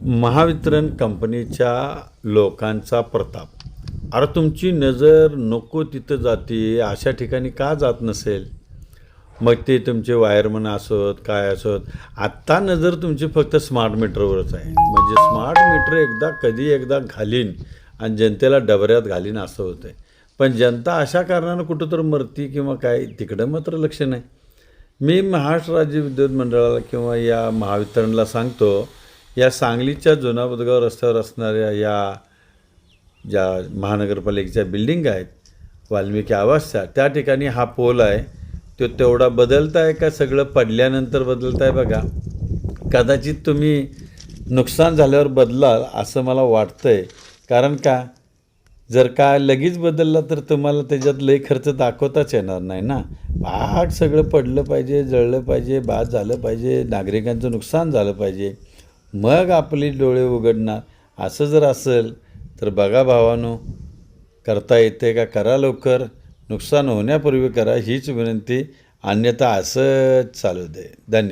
महावितरण कंपनीच्या लोकांचा प्रताप. अरे तुमची नजर नको तिथं जाते, अशा ठिकाणी का जात नसेल? मग ते तुमचे वायरमन असोत काय असोत, आत्ता नजर तुमची फक्त स्मार्ट मीटरवरच आहे. म्हणजे स्मार्ट मीटर कधी एकदा घालीन आणि जनतेला डबऱ्यात घालीन असं होतं आहे. पण जनता अशा कारणानं कुठं तर मरती किंवा काय, तिकडं मात्र लक्ष नाही. मी महाराष्ट्र राज्य विद्युत मंडळाला किंवा या महावितरणला सांगतो, या सांगलीच्या जुना बुधगाव रस्त्यावर असणाऱ्या या ज्या महानगरपालिकेच्या बिल्डिंग आहेत, वाल्मिकी आवासच्या, त्या ठिकाणी हा पोल आहे. तो तेवढा बदलता आहे का सगळं पडल्यानंतर बदलता आहे बघा. कदाचित तुम्ही नुकसान झाल्यावर बदलाल असं मला वाटतं आहे. कारण का, जर का लगेच बदलला तर तुम्हाला त्याच्यात लई खर्च दाखवताच येणार नाही ना. भाग सगळं पडलं पाहिजे, जळलं पाहिजे, बाद झालं पाहिजे, नागरिकांचं नुकसान झालं पाहिजे, मग आपली डोळे उघडणार. असं जर असेल तर बघा भावानो, करता येते का करा लवकर, नुकसान होण्यापूर्वी करा हीच विनंती. अन्यथा असंच चालू दे. धन्यवाद.